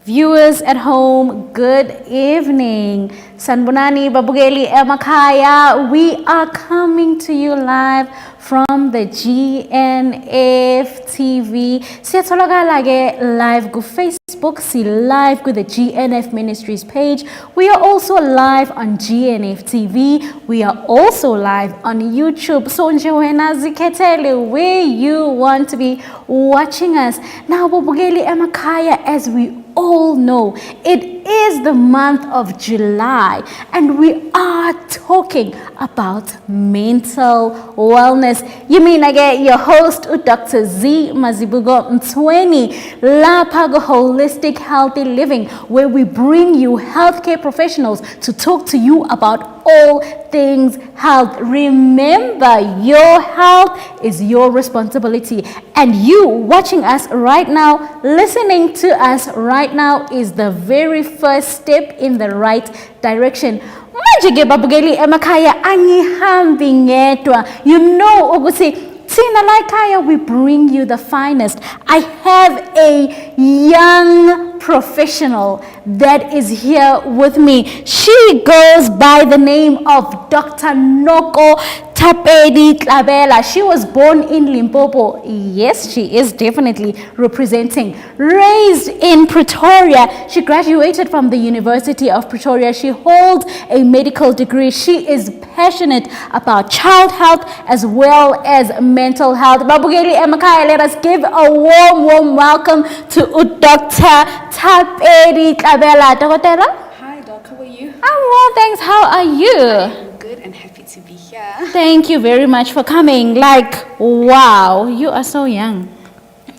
Viewers at home, good evening. Sanbonani, Babugeli, Emakaya, we are coming to you live from the GNF TV. Siyatholakala lage live go Facebook, see live with the GNF Ministries page. We are also live on GNF TV. We are also live on YouTube. So njewena ziketele where you want to be watching us. Now Babugeli Emakaya, as we all know, it is the month of July and we are talking about mental wellness. You mean I get your host, Dr. Z Mazibugo Mtsweni, Lapago Holistic Healthy Living, where we bring you healthcare professionals to talk to you about all things health. Remember, your health is your responsibility, and you watching us right now, listening to us right now, is the very first step in the right direction. Majige babugeli emakaya angihambi ngedwa. You know ukuthi Tina Laikaya, we bring you the finest. I have a young professional that is here with me. She goes by the name of Dr. Noko Tlabela. She was born in Limpopo. Yes, she is definitely representing. Raised in Pretoria. She graduated from the University of Pretoria. She holds a medical degree. She is passionate about child health as well as mental health. Babugeli Emakaya, let us give a warm welcome to Dr. Tlabela. Dokotela? Hi, Doc. How are you? I'm well, thanks. How are you? I'm good and happy to be here. Thank you very much for coming. Like, wow, you are so young.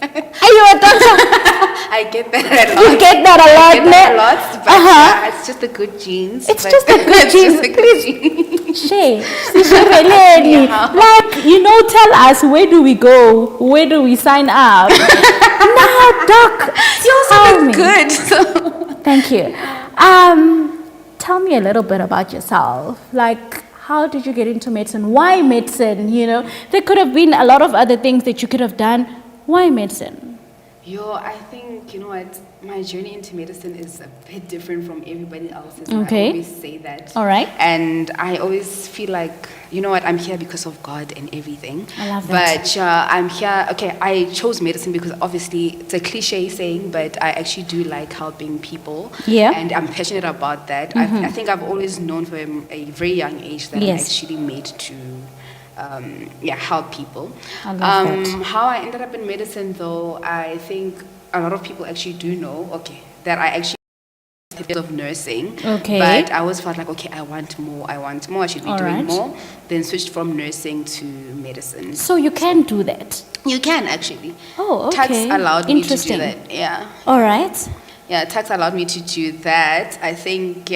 Are you a doctor? I get that a lot. You get that a lot, I get that a lot, but it's just the good genes. It's just the good genes. Please, Shay, like, you know, tell us, where do we go? Where do we sign up? Now, Doc, you also look good. So. Thank you. Tell me a little bit about yourself. Like, how did you get into medicine? Why medicine? You know, there could have been a lot of other things that you could have done. Why medicine? I think, you know what, my journey into medicine is a bit different from everybody else's. Okay. I always say that. All right. And I always feel like, you know what, I'm here because of God and everything. I love that. But I'm here, okay, I chose medicine because obviously it's a cliche saying, but I actually do like helping people. Yeah. And I'm passionate about that. I think I've always known from a very young age that I'm actually made to help people. I love that. How I ended up in medicine, though, I think a lot of people actually do know, that I actually a bit of nursing. Okay. But I always felt like, I want more, I should be doing more. Then switched from nursing to medicine. So you can do that? You can, actually. Oh, okay. Tax allowed me to do that. Yeah. All right. Yeah, tax allowed me to do that. I think,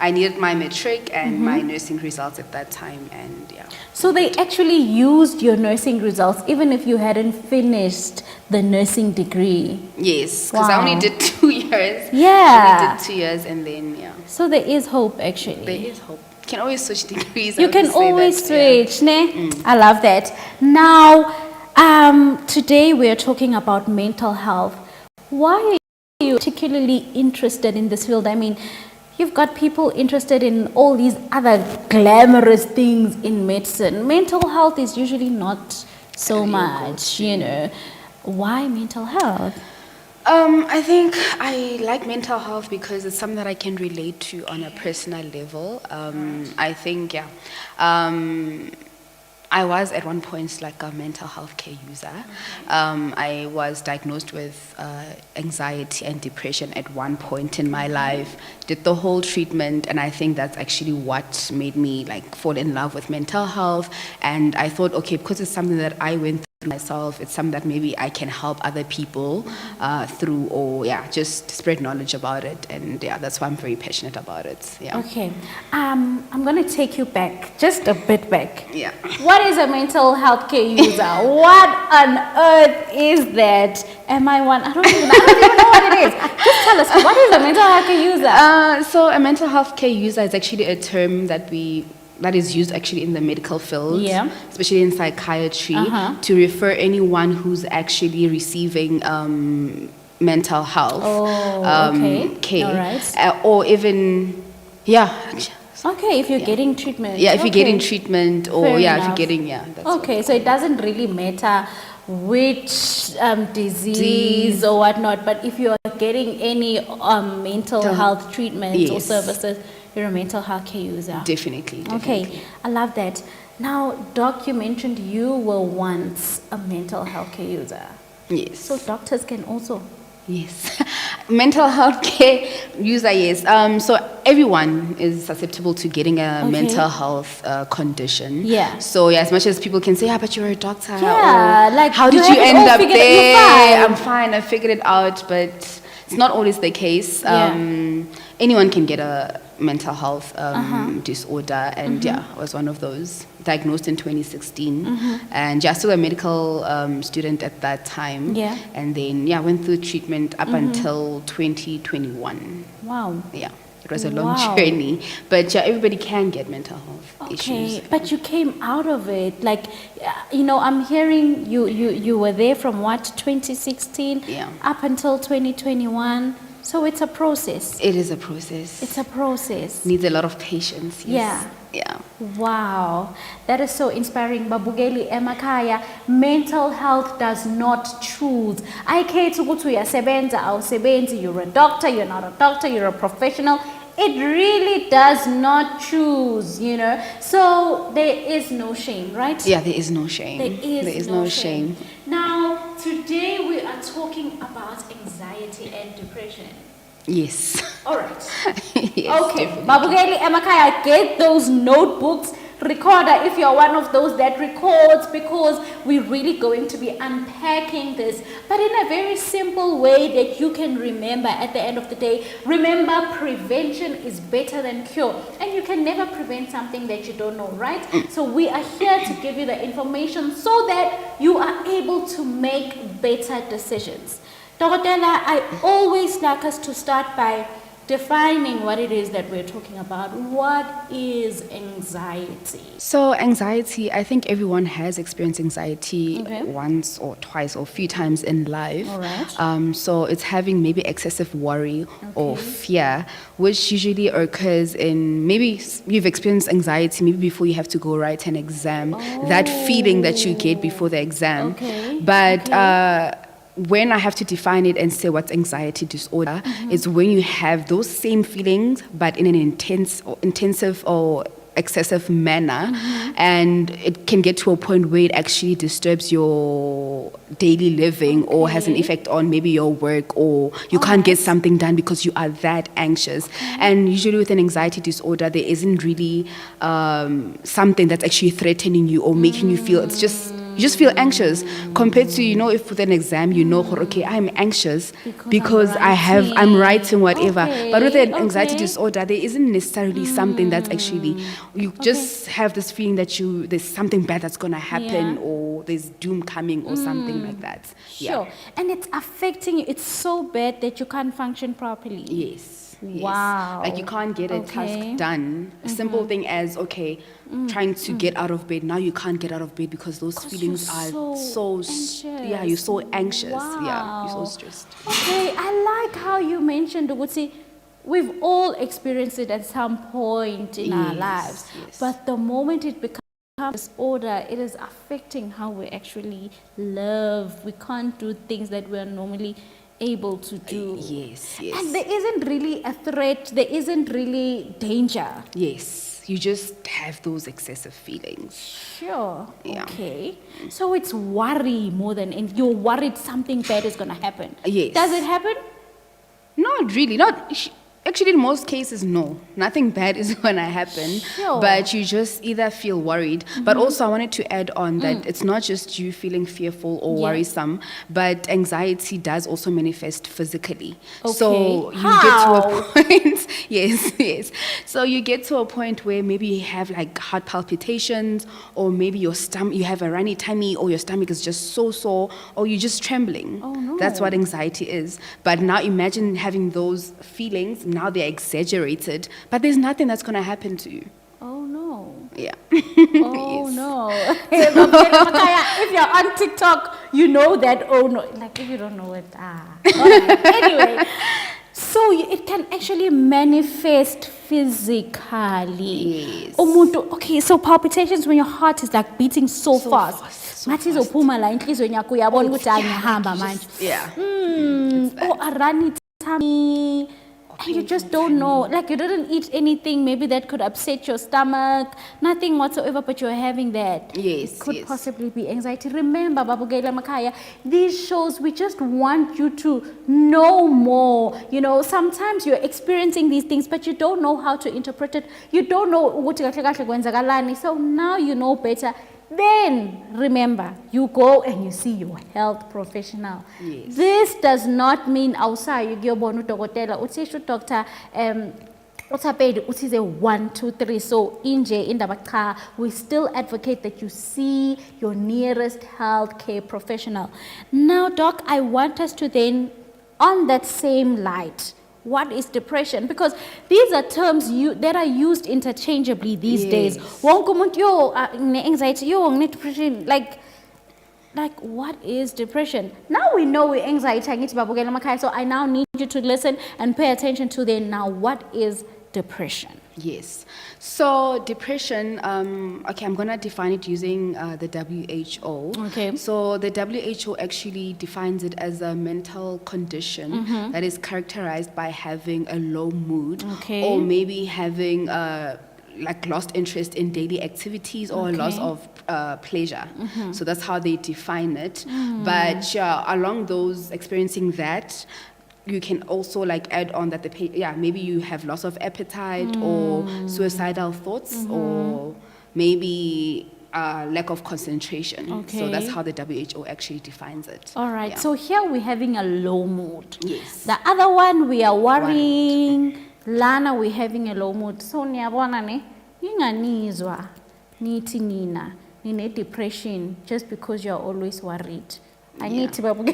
I needed my matric and my nursing results at that time, and So they actually used your nursing results even if you hadn't finished the nursing degree? Yes, because I only did 2 years. Yeah. I only did 2 years and then, So there is hope, actually. There is hope. You can always switch degrees. You can always switch, ne? I love that. Now, today we are talking about mental health. Why are you particularly interested in this field? I mean, you've got people interested in all these other glamorous things in medicine. Mental health is usually not so much, you know. Why mental health? I think I like mental health because it's something that I can relate to on a personal level. I think, I was at one point like a mental health care user. I was diagnosed with anxiety and depression at one point in my life. Did the whole treatment, and I think that's actually what made me like fall in love with mental health. And I thought, because it's something that I went through myself, it's something that maybe I can help other people through, or just spread knowledge about it. And that's why I'm very passionate about it. Okay, I'm gonna take you back, just a bit back. What is a mental health care user? What on earth is that? Am I one? I don't even know what it is. Just tell us, what is a mental health care user? So a mental health care user is actually a term that is used actually in the medical field, especially in psychiatry, to refer anyone who's actually receiving mental health care. All right. Or even, Okay, if you're getting treatment. Yeah, if you're Okay. getting treatment or Fair if enough. you're getting, that's Okay, so it doesn't really matter which disease or whatnot, but if you are getting any mental health treatments or Yes. services, you're a mental health care user. Definitely. Okay, I love that. Now, Doc, you mentioned you were once a mental health care user. Yes. So doctors can also. Yes. Mental health care user, yes. So everyone is susceptible to getting a mental health condition. Yeah. So as much as people can say, but you're a doctor. Yeah, or, like, how you did have you it end all up figured- you're there? fine. I'm fine. I figured it out, but it's not always the case. Yeah. Anyone can get a mental health disorder, and I was one of those, diagnosed in 2016, and still a medical student at that time. Yeah. And then went through treatment up until 2021. Wow. Yeah, it was a long Wow. journey, but everybody can get mental health Okay, issues. but you came out of it. Like, I'm hearing you were there from what, 2016 up until 2021. So it's a process. It is a process. It's a process. Needs a lot of patience. Yes. Yeah. Wow, that is so inspiring. Babugeli emakhaya, mental health does not choose. Ayikhethi ukuthi uyasebenza awusebenzi, you're a doctor, you're not a doctor, you're a professional. It really does not choose, So there is no shame, right? Yeah, there is no shame. There is no shame. Now, today we are talking about anxiety and depression. Yes. All right. Yes, Okay. definitely. Babugeli Emakaya, get those notebooks. Recorder, if you're one of those that records, because we're really going to be unpacking this, but in a very simple way that you can remember at the end of the day. Remember, prevention is better than cure, and you can never prevent something that you don't know, right? So we are here to give you the information so that you are able to make better decisions. Dokotela, I always like us to start by defining what it is that we're talking about. What is anxiety? So anxiety, I think everyone has experienced anxiety once or twice or a few times in life. All right. So it's having maybe excessive worry or fear, which usually occurs in, maybe you've experienced anxiety maybe before you have to go write an exam. That feeling that you get before the exam. But when I have to define it and say what's anxiety disorder, is when you have those same feelings, but in an intensive or excessive manner, and it can get to a point where it actually disturbs your daily living or has an effect on maybe your work, or you can't get something done because you are that anxious. And usually with an anxiety disorder, there isn't really something that's actually threatening you or making you feel, you just feel anxious compared to, if with an exam, okay, I'm anxious because I'm writing whatever. But with an anxiety disorder, there isn't necessarily something that's actually, you just have this feeling that there's something bad that's going to happen, or there's doom coming or something like that. Sure. And it's affecting you. It's so bad that you can't function properly. Yes. Wow. Like you can't get a task done. A simple thing as, trying to get out of bed. Now you can't get out of bed because those feelings are so anxious. you're so anxious. Wow. Yeah, you're so stressed. Okay, I like how you mentioned, Ukuthi, we've all experienced it at some point in our lives. Yes. But the moment it becomes disorder, it is affecting how we actually live. We can't do things that we're normally able to do. Yes. And there isn't really a threat, there isn't really danger. Yes, you just have those excessive feelings. Sure. Yeah. Okay. So it's worry more than, and you're worried something bad is going to happen. Yes. Does it happen? Not really. Actually, in most cases, no. Nothing bad is going to happen. Sure. But you just either feel worried. But also, I wanted to add on that it's not just you feeling fearful or worrisome, but anxiety does also manifest physically. Okay. So you get to a point. Yes. So you get to a point where maybe you have like heart palpitations, or maybe your stomach, you have a runny tummy, or your stomach is just so sore, or you're just trembling. Oh, no. That's what anxiety is. But now imagine having those feelings. Now they're exaggerated, but there's nothing that's going to happen to you. Oh no. Yeah. Oh no. If you're on TikTok, you know that, oh no, like if you don't know it, alright. Anyway, so it can actually manifest physically. Yes. Okay, so palpitations when your heart is like beating so fast. Ngathi izophuma la inhlizweni yakho uyabona ukuthi angihamba manje. Yeah. Or a runny tummy. And you just don't know, like you didn't eat anything, maybe that could upset your stomach, nothing whatsoever, but you're having that. Yes, it could yes. possibly be anxiety. Remember, Babugela Makaya, these shows, we just want you to know more. You know, sometimes you're experiencing these things, but you don't know how to interpret it. You don't know what. So now you know better. Then remember, you go and you see your health professional. Yes. This does not mean outside you go to doctor, doctor utapedi utize 1 2 3. So inje indabaka, we still advocate that you see your nearest healthcare professional. Now, doc, I want us to then, on that same light, what is depression? Because these are terms that are used interchangeably these days. Wonke umuntu yo anxiety, yo depression, like what is depression? Now we know we anxiety angithi babukela emakhaya. So I now need you to listen and pay attention to then now what is depression? Yes. So depression, okay, I'm going to define it using the WHO. Okay. So the WHO actually defines it as a mental condition that is characterized by having a low mood, Okay. or maybe having like lost interest in daily activities, or a loss of pleasure. So that's how they define it. But along those experiencing that, you can also like add on that maybe you have loss of appetite, or suicidal thoughts, or maybe lack of concentration. Okay. So that's how the WHO actually defines it. All right. Yeah. So here we're having a low mood. Yes. The other one, we are worrying. Lana, we're having a low mood. So niyabona ne, inganizwa nithi nina nine depression just because you're always worried. I need to Remember,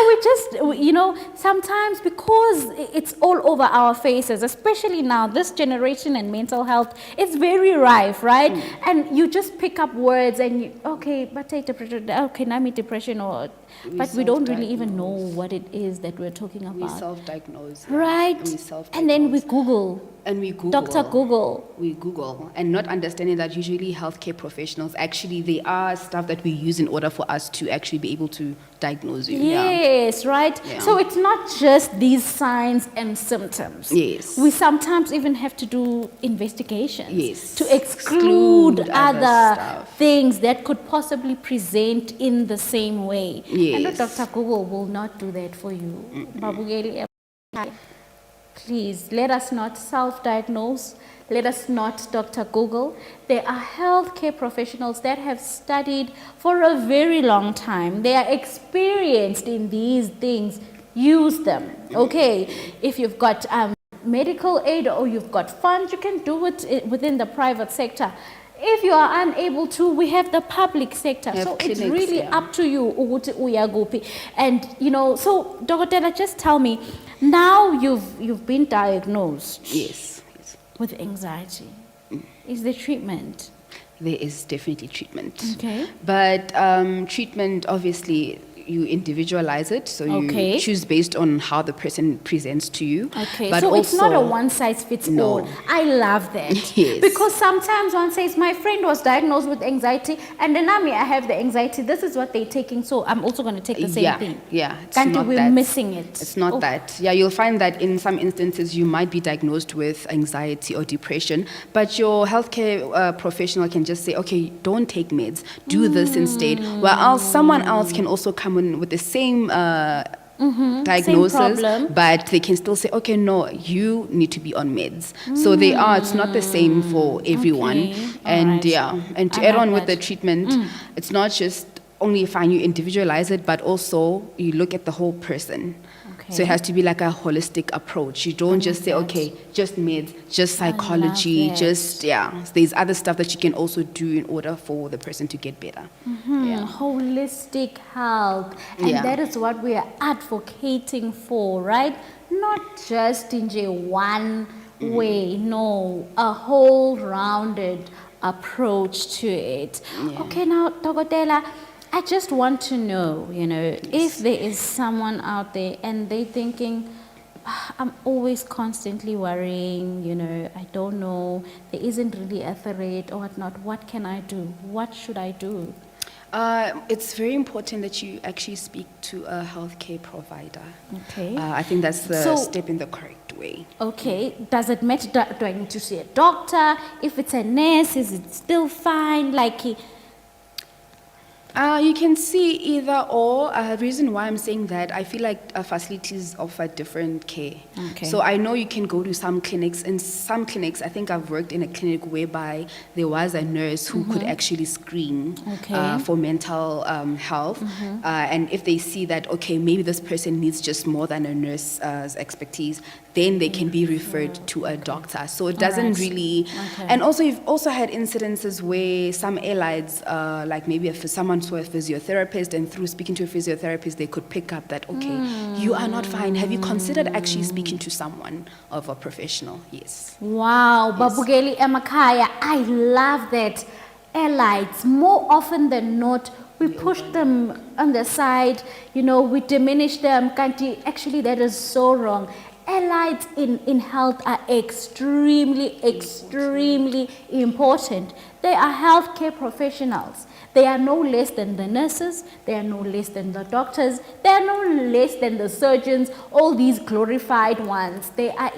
we just, you know, sometimes because it's all over our faces, especially now, this generation and mental health, it's very rife, right? And you just pick up words and okay, but take depression, okay, now me depression, or but we don't really even know what it is that we're talking about. We self-diagnose. Right? We self-diagnose. And then we Google. And we Google. Dr. Google. We Google. And not understanding that usually healthcare professionals, actually, they are stuff that we use in order for us to actually be able to diagnose you. Yes, right? Yeah. So it's not just these signs and symptoms. Yes. We sometimes even have to do investigations. Yes. To exclude other other stuff. things that could possibly present in the same way. Yes. And Dr. Google will not do that for you. Babugeli, please, let us not self-diagnose. Let us not Dr. Google. There are healthcare professionals that have studied for a very long time. They are experienced in these things. Use them, okay? If you've got medical aid or you've got funds, you can do it within the private sector. If you are unable to, we have the public sector. So clinics, it's really up to you. And, you know, so, Dr. just tell me, now you've been diagnosed. Yes. With anxiety. Is there treatment? There is definitely treatment. Okay. But treatment, obviously, you individualize it, so you choose based on how the person presents to you. Okay, but so also, it's not a one-size-fits-all. I love that. Yes. Because sometimes one says, my friend was diagnosed with anxiety, and then I have the anxiety. This is what they're taking, so I'm also going to take the same thing. Yeah, it's Can't not we're that. missing it. It's not that. Yeah, you'll find that in some instances you might be diagnosed with anxiety or depression, but your healthcare professional can just say, okay, don't take meds, do this instead. While else someone else can also come in with the same diagnosis, but they can still say, okay, no, you need to be on meds. So it's not the same for everyone. Okay. And and to I add like on with that. the treatment, it's not just only fine, you individualize it, but also you look at the whole person. So it has to be like a holistic approach. You don't just say, okay, just meds, just psychology, that. there's other stuff that you can also do in order for the person to get better. Holistic health. And that is what we are advocating for, right? Not just in one way, no, a whole rounded approach to it. Yeah. Okay, now, Tokotela, I just want to know, if there is someone out there and they're thinking, I'm always constantly worrying, I don't know, there isn't really a threat or whatnot. What can I do? What should I do? It's very important that you actually speak to a healthcare provider. Okay. I think that's the So- step in the correct way. Okay, does it matter? Do I need to see a doctor? If it's a nurse, is it still fine? You can see either or. Reason why I'm saying that, I feel like facilities offer different care. Okay. So I know you can go to some clinics. In some clinics, I think I've worked in a clinic whereby there was a nurse who could actually screen Okay. for mental health. And if they see that, okay, maybe this person needs just more than a nurse's expertise, then they can be referred to a doctor. So it doesn't Alright. really... Okay. And also, you've also had incidences where some airlines, like maybe if someone saw a physiotherapist, and through speaking to a physiotherapist, they could pick up that, okay, you are not fine. Have you considered actually speaking to someone of a professional? Yes. Wow, Babugeli Emakaya, I love that. Allies, more often than not, we push them on the side, we diminish them. Actually, that is so wrong. Allies in health are extremely important. They are healthcare professionals. They are no less than the nurses. They are no less than the doctors. They are no less than the surgeons, all these glorified ones. They are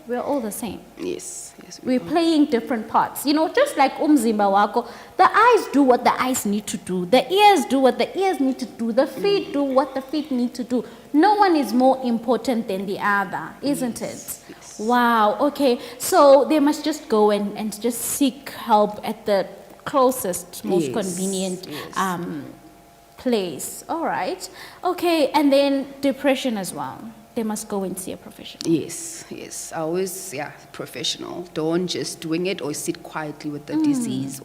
we're all the same. Yes. We're playing different parts. Just like umzimba wako, the eyes do what the eyes need to do. The ears do what the ears need to do. The feet do what the feet need to do. No one is more important than the other, isn't it? Yes. Wow, okay. So they must just go and just seek help at the closest, most convenient place. All right. Okay, and then depression as well. They must go and see a professional. Yes. Always, professional. Don't just wing it or sit quietly with the disease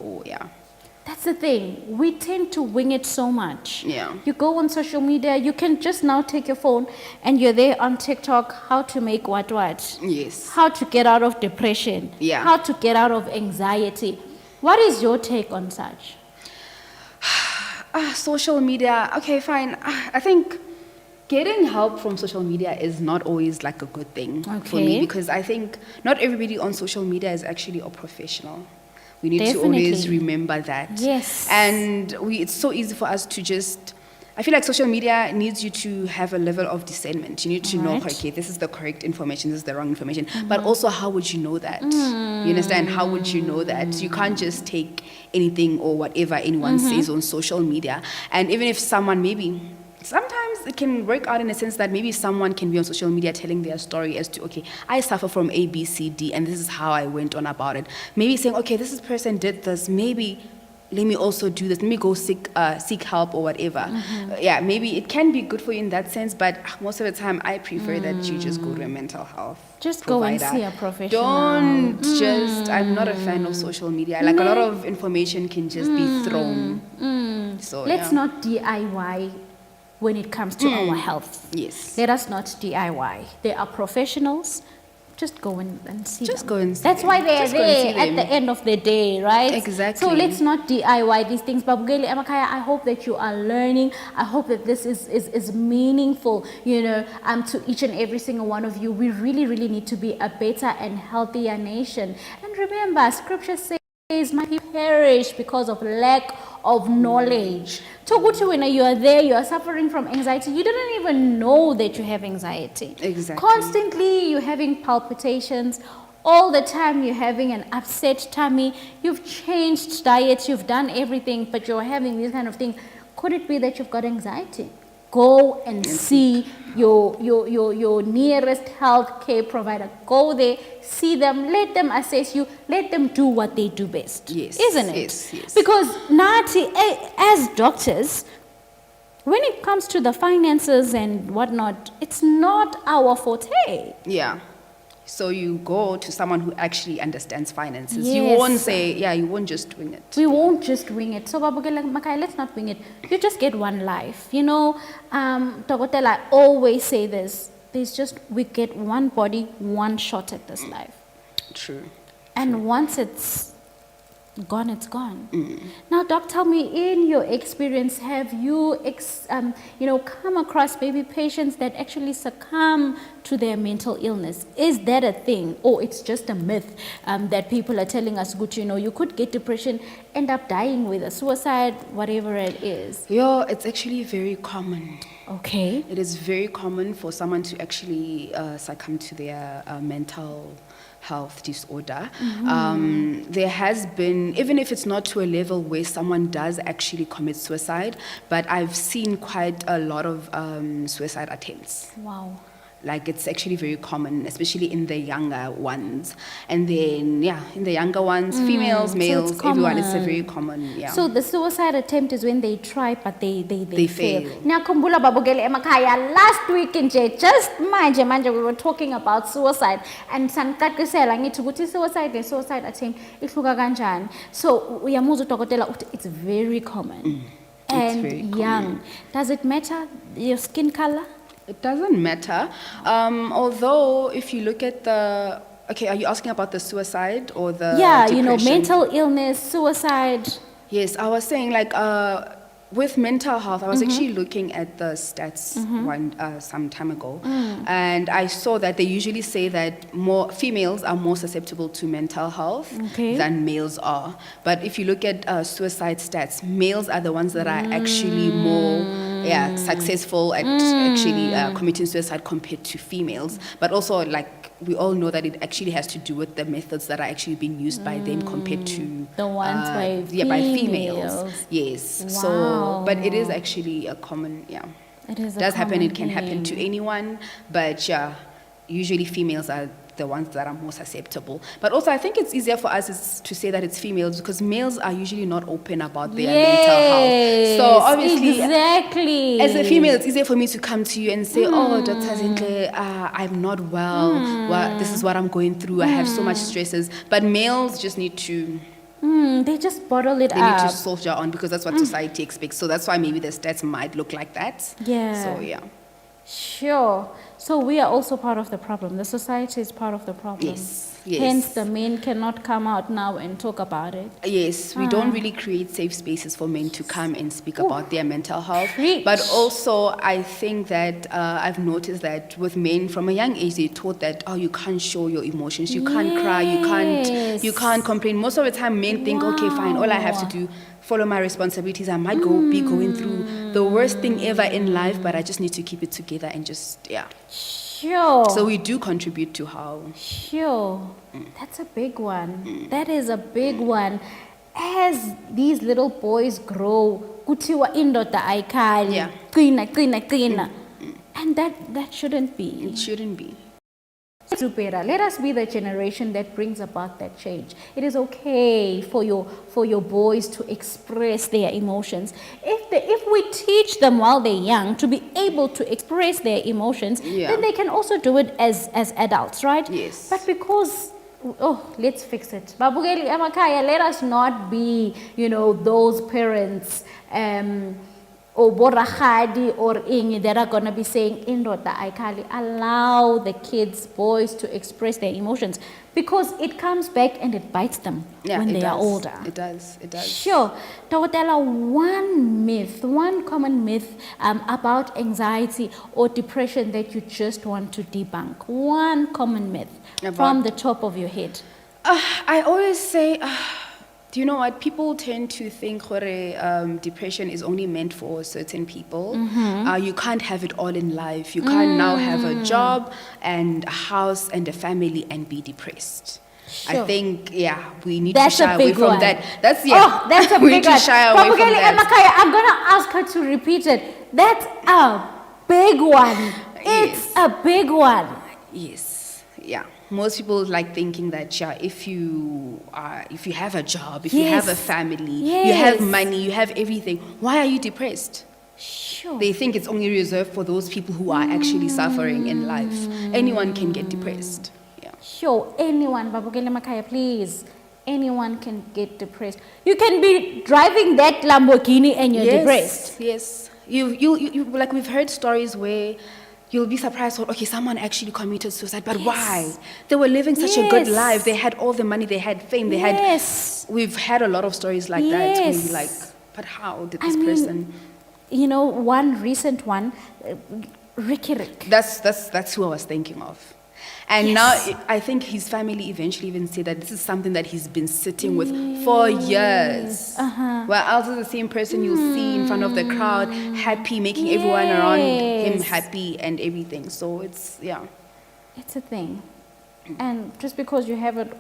That's the thing. We tend to wing it so much. Yeah. You go on social media, you can just now take your phone and you're there on TikTok, how to make what. Yes. How to get out of depression. Yeah. How to get out of anxiety. What is your take on such? Social media, okay, fine. I think getting help from social media is not always like a good thing for me, Okay. because I think not everybody on social media is actually a professional. We need to Definitely. always remember that. Yes. And it's so easy for us to just... I feel like social media needs you to have a level of discernment. You need to know, Right. okay, this is the correct information, this is the wrong information. But also, how would you know that? You understand? How would you know that? You can't just take anything or whatever anyone says on social media. And even if someone maybe... Sometimes it can work out in a sense that maybe someone can be on social media telling their story as to, okay, I suffer from A, B, C, D, and this is how I went on about it. Maybe saying, okay, this person did this, maybe let me also do this, let me go seek help or whatever. Maybe it can be good for you in that sense, but most of the time I prefer that you just go to a mental health Just provider. go and see a professional. Don't just... I'm not a fan of social media. Like, a lot of information can just be thrown. So Let's not DIY when it comes to our health. Yes. Let us not DIY. They are professionals. Just go and see Just them. go and see That's them. why they're Just go and see there at them. the end of the day, right? Exactly. So let's not DIY these things. Babugeli Emakaya, I hope that you are learning. I hope that this is meaningful, to each and every single one of you. We really, really need to be a better and healthier nation. And remember, scripture says, my people perish because of lack of knowledge. Toguti, when you are there, you are suffering from anxiety. You didn't even know that you have anxiety. Exactly. Constantly, you're having palpitations. All the time, you're having an upset tummy. You've changed diets. You've done everything, but you're having this kind of thing. Could it be that you've got anxiety? Go and see your nearest healthcare provider. Go there, see them, let them assess you, let them do what they do best. Yes. Isn't it? Yes. Because Nati, as doctors, when it comes to the finances and whatnot, it's not our forte. Yeah. So you go to someone who actually understands finances. You Yes. won't say, you won't just wing it. We won't just wing it. So, Babugela Makai, let's not wing it. You just get one life. Tokotela, I always say this. We get one body, one shot at this life. True. And once it's gone, it's gone. Now, Doc, tell me, in your experience, have you, come across maybe patients that actually succumb to their mental illness? Is that a thing, or it's just a myth that people are telling us, good, you could get depression, end up dying with a suicide, whatever it is? Yeah, it's actually very common. Okay. It is very common for someone to actually succumb to their mental health disorder. There has been, even if it's not to a level where someone does actually commit suicide, but I've seen quite a lot of suicide attempts. Wow. Like, it's actually very common, especially in the younger ones. And then, in the younger ones, females, males, everyone, it's a very common, So the suicide attempt is when they try, but they fail. fail. Nyakhumbula babugeli emakhaya, last week nje, just manje, we were talking about suicide. And sankatisela ngithi ukuthi suicide attempt ihluka kanjani. So uyamuzwa udokotela uthi it's very common. And very young. common. Does it matter your skin color? It doesn't matter. Although, if you look at the... Okay, are you asking about the suicide or the depression? Mental illness, suicide. Yes, I was saying, like, with mental health, I was actually looking at the stats some time ago, and I saw that they usually say that more females are more susceptible to mental health than males are. But if you look at suicide stats, males are the ones that are actually more successful at actually committing suicide compared to females. But also, like, we all know that it actually has to do with the methods that are actually being used by them compared to the ones by females. by females. Yes. Wow. So, but it is actually a common, It is. It does happen. It can happen to anyone, but usually females are the ones that are more susceptible. But also, I think it's easier for us to say that it's females because males are usually not open about their mental health. So obviously, exactly. As a female, it's easier for me to come to you and say, "Oh, Dr. Zinhle, I'm not well. Well, this is what I'm going through. I have so much stresses." But males just need to. They just bottle it They up. need to soldier on because that's what society expects. So that's why maybe the stats might look like that. Yeah. So Sure. So we are also part of the problem. The society is part of the problem. Yes. Hence, the men cannot come out now and talk about it. Yes, we don't really create safe spaces for men to come and speak about their mental health. Preach. But also, I think that I've noticed that with men from a young age, they're taught that you can't show your emotions, you can't cry, you can't complain. Most of the time, men think, okay, fine, all I have to do, follow my responsibilities. I might be going through the worst thing ever in life, but I just need to keep it together and just Sure. So we do contribute to how. Sure. That's a big one. That is a big one. As these little boys grow, kuthiwa indoda ayikhali, qina. And that shouldn't be. It shouldn't be. Let us be the generation that brings about that change. It is okay for your boys to express their emotions. If we teach them while they're young to be able to express their emotions, then they can also do it as adults, right? Yes. But because let's fix it. Babugeli emakhaya, let us not be, those parents or borahadi or ingi that are going to be saying indoda aikali. Allow the kids, boys, to express their emotions because it comes back and it bites them when they are older. It does. Sure. Dokotela, one common myth about anxiety or depression that you just want to debunk. One common myth from the top of your head. I always say... do you know what? People tend to think depression is only meant for certain people. You can't have it all in life. You can't now have a job and a house and a family and be depressed. Sure. I think, we need to shy away from that. That's a we big need to shy away from that. I'm going to ask her to repeat it. That's a big one. It's a big one. Yes. Yeah. Most people like thinking that if you have a job, if you have a family, you have money, you have everything, why are you depressed? Sure. They think it's only reserved for those people who are actually suffering in life. Anyone can get depressed. Yeah. Sure, anyone, Babugele Makaya, please. Anyone can get depressed. You can be driving that Lamborghini and you're depressed. Yes. You like we've heard stories where you'll be surprised, okay, someone actually committed suicide, but why? They were living such a good Yes. life. They had all the money, they had fame, they Yes. we've had a lot of stories like that where Yes. you're like, but how did I this mean, person? You know, one recent one, Ricky Rick. That's who I was thinking of. And Yes. now I think his family eventually even said that this is something that he's been sitting with for years. Well, also the same person you'll see in front of the crowd, happy, making everyone around him Yes. happy and everything. So it's, yeah. It's a thing. And just because you have it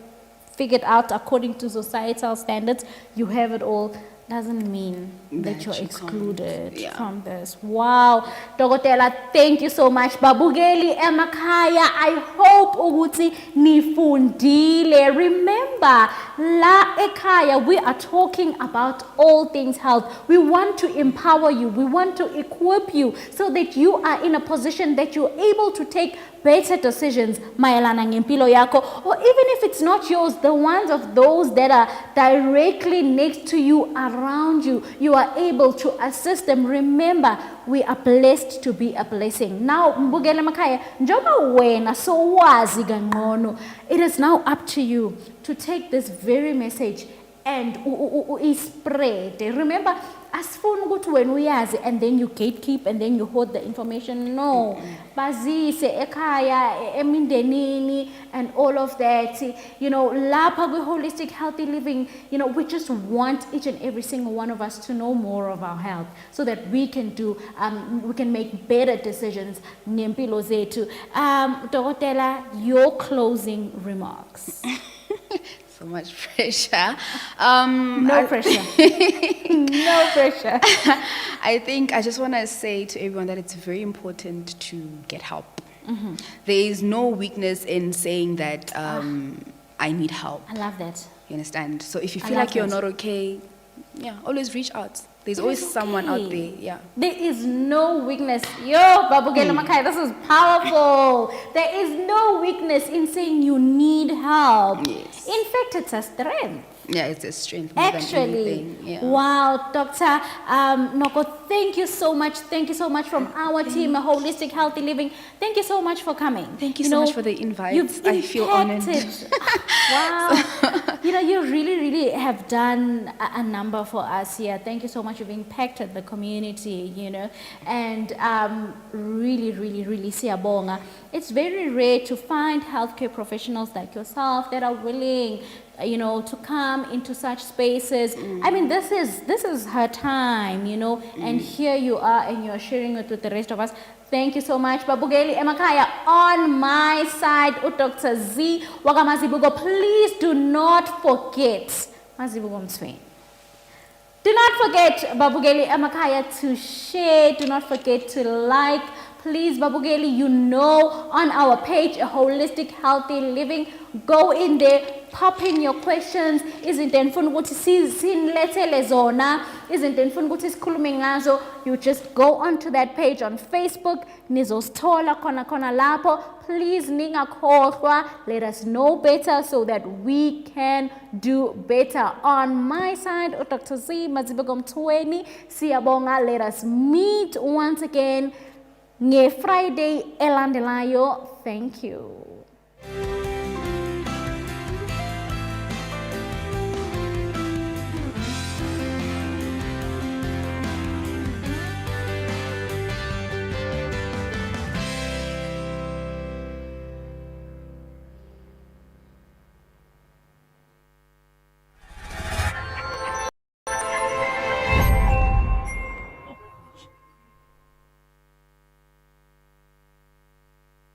figured out according to societal standards, you have it all, doesn't mean that That you're you excluded can't, yeah. from this. Wow. Dokotela, thank you so much. Babugeli emakhaya, I hope ukuthi nifundile. Remember, la ekhaya, we are talking about all things health. We want to empower you. We want to equip you so that you are in a position that you're able to take better decisions mayelana ngempilo yakho, or even if it's not yours, the ones of those that are directly next to you, around you, you are able to assist them. Remember, we are blessed to be a blessing. Now mbukele makhaya, njoba wena so wazi kangcono, it is now up to you to take this very message and spread. Remember, asifuni ukuthi wena uyazi and then you gatekeep and then you hold the information. No. Bazise ekhaya, emindenini and all of that. You know, lapha holistic healthy living, you know, we just want each and every single one of us to know more of our health so that we can we can make better decisions ngempilo zethu. Dokotela, your closing remarks. So much pressure. No pressure. No pressure. I think I just want to say to everyone that it's very important to get help. There is no weakness in saying that I need help. I love that. You understand? So if you I feel love like you're that. not okay, yeah, always reach out. There's always someone out there. Yeah. There is no weakness. Yo, Babugela Makai, this is powerful. There is no weakness in saying you need help. Yes. In fact, it's a strength. Yeah, it's a strength more than Actually, anything. Yeah. wow, Dr. Noko, thank you so much. Thank you so much from our team, Holistic Healthy Living. Thank you so much for coming. Thank you so much for the invite. You've I feel honored. impacted. Wow. You know, you really, really have done a number for us here. Thank you so much. You've impacted the community, you know, and really, really, really siyabonga. It's very rare to find healthcare professionals like yourself that are willing, you know, to come into such spaces. I mean, this is her time, you know, and here you are and you're sharing it with the rest of us. Thank you so much. Babugeli Emakaya, on my side, Dr. Z Wakamazibugo, please do not forget Mazibugo Mtsweni. Do not forget, Babugeli Emakaya, to share. Do not forget to like. Please, Babugeli, you know, on our page, A Holistic Healthy Living, go in there, pop in your questions. Isn't it fun what Zinhle zona? Isn't it fun what is ngazo? You just go onto that page on Facebook. Nizosthola kona lapo. Please ningakhohlwa. Let us know better so that we can do better. On my side, Dr. Z Mtsweni, siyabonga. Let us meet once again. Friday elandelayo. Thank you.